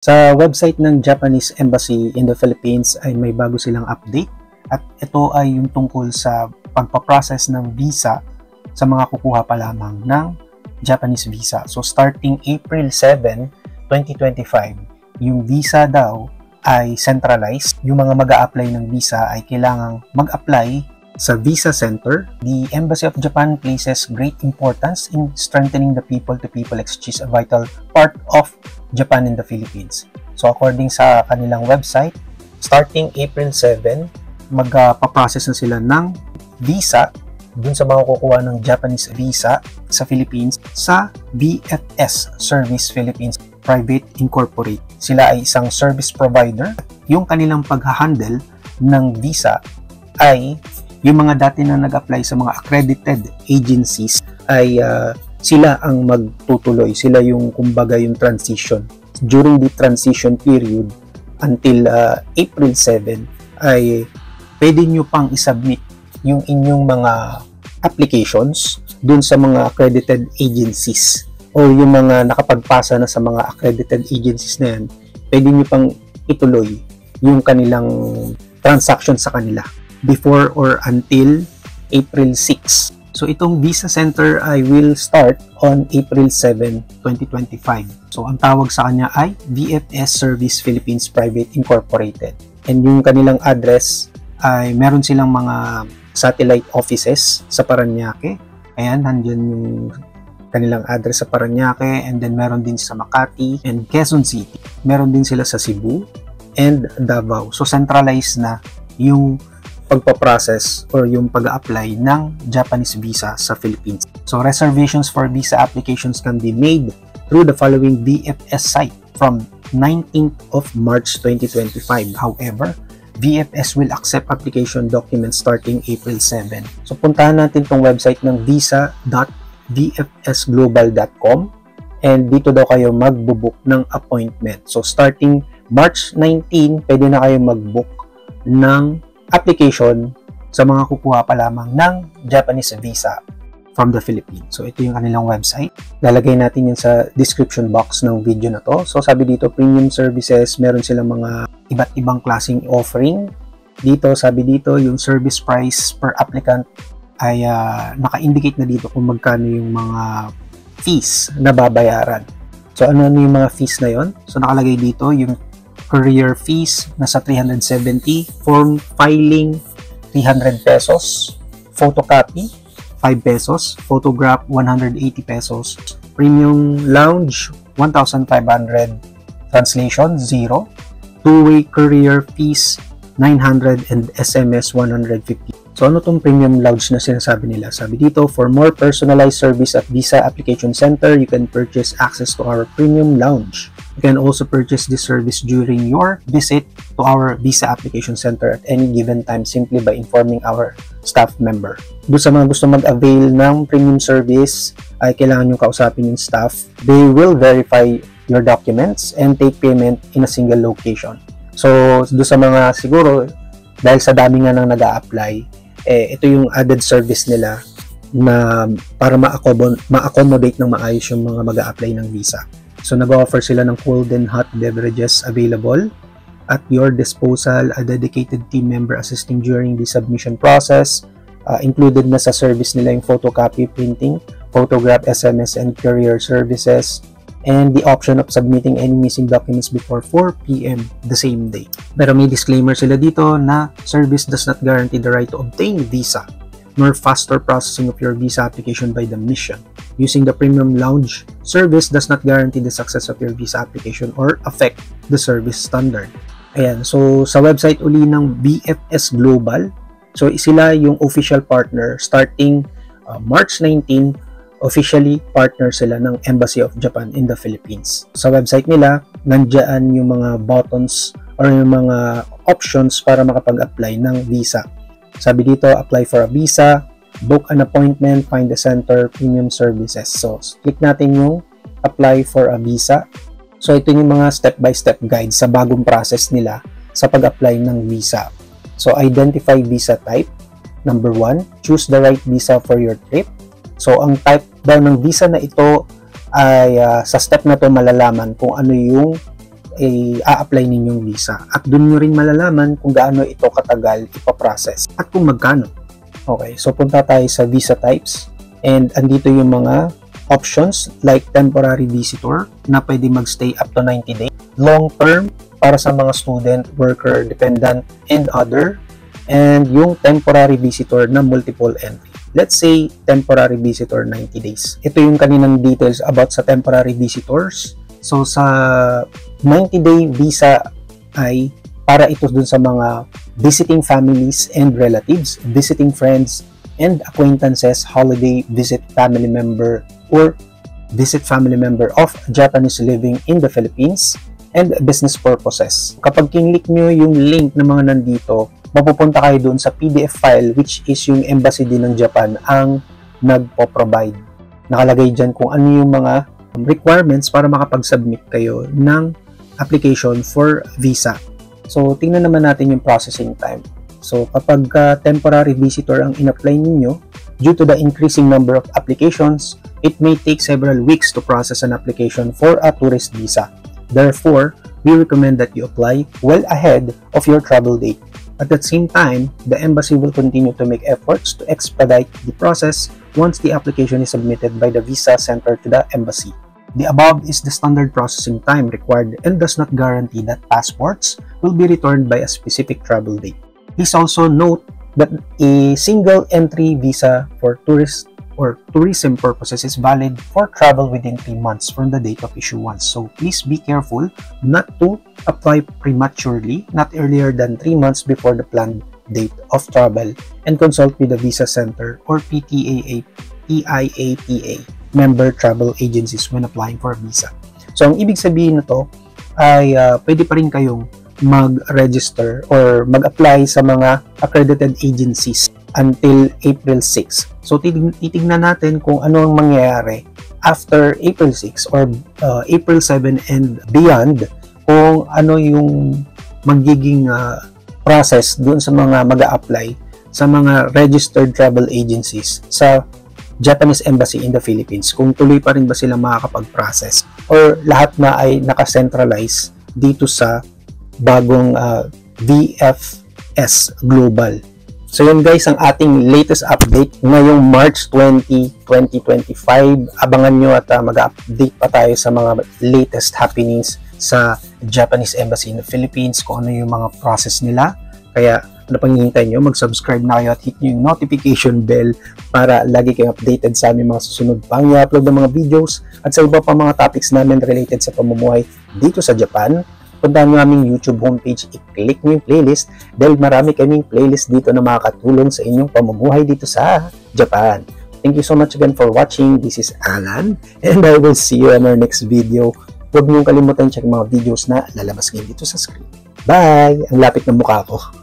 Sa website ng Japanese Embassy in the Philippines ay may bago silang update at ito ay yung tungkol sa pagpaprocess ng visa sa mga kukuha pa lamang ng Japanese visa. So starting April 7, 2025, yung visa daw ay centralized. Yung mga mag-a-apply ng visa ay kailangang mag-apply sa visa center. The Embassy of Japan places great importance in strengthening the people-to-people exchange, a vital part of Japan in the Philippines. So according sa kanilang website, starting April 7, magpaprocess na sila ng visa dun sa mga kukuha ng Japanese visa sa Philippines sa VFS Service Philippines Private Incorporated. Sila ay isang service provider. Yung kanilang pag-handle ng visa ay yung mga dati na nag-apply sa mga accredited agencies ay sila ang magtutuloy. Sila yung kumbaga yung transition. During the transition period until April 7 ay pwede nyo pang isubmit yung inyong mga applications dun sa mga accredited agencies o yung mga nakapagpasa na sa mga accredited agencies na yan, pwede nyo pang ituloy yung kanilang transaction sa kanila before or until April 6. So itong visa center ay will start on April 7, 2025. So ang tawag sa kanya ay VFS Service Philippines Private Incorporated. And yung kanilang address ay meron silang mga satellite offices sa Parañaque. Ayan, nandyan yung kanilang address sa Parañaque, and then meron din sa Makati and Quezon City. Meron din sila sa Cebu and Davao. So centralized na yung pagpaprocess or yung pag-apply ng Japanese visa sa Philippines. So reservations for visa applications can be made through the following VFS site from 19th of March 2025. However, VFS will accept application documents starting April 7. So puntahan natin tong website ng visa.vfsglobal.com and dito daw kayo magbo-book ng appointment. So starting March 19, pwede na kayo mag-book ng application sa mga kukuha pa lamang ng Japanese visa from the Philippines. So ito yung kanilang website. Lalagay natin yun sa description box ng video na to. So sabi dito, premium services, meron silang mga iba't ibang klaseng offering. Dito, sabi dito, yung service price per applicant ay naka-indicate na dito kung magkano yung mga fees na babayaran. So ano yung mga fees na yon? So nakalagay dito yung courier fees nasa 370, form filing 300 pesos, photocopy 5 pesos, photograph 180 pesos, premium lounge 1,500, translation 0, two-way courier fees 900 and SMS 150. So ano tong premium lounge na sinasabi nila? Sabi dito, for more personalized service at Visa Application Center, you can purchase access to our premium lounge. You can also purchase this service during your visit to our Visa Application Center at any given time simply by informing our staff member. Doon sa mga gusto mag-avail ng premium service, ay kailangan nyo kausapin yung staff. They will verify your documents and take payment in a single location. So, doon sa mga siguro, dahil sa dami nga nang nag-a-apply, ito yung added service nila na para ma-accommodate ng maayos yung mga mag-a-apply ng visa. So nag-offer sila ng cold and hot beverages available at your disposal, a dedicated team member assisting during the submission process. Included na sa service nila yung photocopy printing, photograph, SMS, and courier services, and the option of submitting any missing documents before 4 p.m. the same day. Pero may disclaimer sila dito na service does not guarantee the right to obtain visa, nor faster processing of your visa application by the mission. Using the premium lounge service does not guarantee the success of your visa application or affect the service standard. Ayan, so sa website uli ng VFS Global, so sila yung official partner starting March 19, officially partner sila ng Embassy of Japan in the Philippines. Sa website nila, nandiyan yung mga buttons or yung mga options para makapag-apply ng visa. Sabi dito, apply for a visa, book an appointment, find the center, premium services. So, click natin yung apply for a visa. So, ito yung mga step-by-step guide sa bagong process nila sa pag-apply ng visa. So, identify visa type. Number 1, choose the right visa for your trip. So, ang type daw ng visa na ito ay sa step na to malalaman kung ano yung i-apply ninyong visa. At doon nyo rin malalaman kung gaano ito katagal ipaprocess at kung magkano. Okay, so punta tayo sa visa types and andito yung mga options like temporary visitor na pwede magstay up to 90 days, long term para sa mga student, worker, dependent, and other, and yung temporary visitor na multiple entry. Let's say temporary visitor 90 days. Ito yung kaninang details about sa temporary visitors. So sa 90-day visa ay para ito dun sa mga visiting families and relatives, visiting friends and acquaintances, holiday visit family member or visit family member of Japanese living in the Philippines, and business purposes. Kapag kinlik nyo yung link na mga nandito, mapupunta kayo doon sa PDF file which is yung embassy din ng Japan ang nagpo-provide. Nakalagay dyan kung ano yung mga requirements para makapag-submit kayo ng application for visa. So, tingnan naman natin yung processing time. So, kapag temporary visitor ang in-apply ninyo, due to the increasing number of applications, it may take several weeks to process an application for a tourist visa. Therefore, we recommend that you apply well ahead of your travel date. At the same time, the embassy will continue to make efforts to expedite the process once the application is submitted by the visa center to the embassy. The above is the standard processing time required and does not guarantee that passports will be returned by a specific travel date. Please also note that a single entry visa for tourist or tourism purposes is valid for travel within 3 months from the date of issuance. So please be careful not to apply prematurely, not earlier than 3 months before the planned date of travel, and consult with the visa center or PIATA member travel agencies when applying for a visa. So ang ibig sabihin nito ay pwede pa rin kayong mag-register or mag-apply sa mga accredited agencies until April 6. So titignan natin kung ano ang mangyayari after April 6 or April 7 and beyond, kung ano yung magiging process doon sa mga mag-a-apply sa mga registered travel agencies sa Japanese Embassy in the Philippines, kung tuloy pa rin ba sila makakapag-process or lahat na ay nakacentralize dito sa bagong VFS Global. So yun guys, ang ating latest update ngayong March 20, 2025. Abangan nyo at mag-update pa tayo sa mga latest happenings sa Japanese Embassy in the Philippines, kung ano yung mga process nila. Kaya ano pang hihintay nyo, mag-subscribe na kayo at hit nyo yung notification bell para lagi kayong updated sa aming mga susunod pang i-upload ng mga videos at sa iba pa mga topics namin related sa pamumuhay dito sa Japan. Puntahan nyo aming YouTube homepage, i-click nyo yung playlist dahil marami kaming playlist dito na makakatulong sa inyong pamumuhay dito sa Japan. Thank you so much again for watching. This is Alan and I will see you in our next video. Huwag nyo kalimutan check mga videos na lalabas ngayon dito sa screen. Bye! Ang lapit ng mukha ko.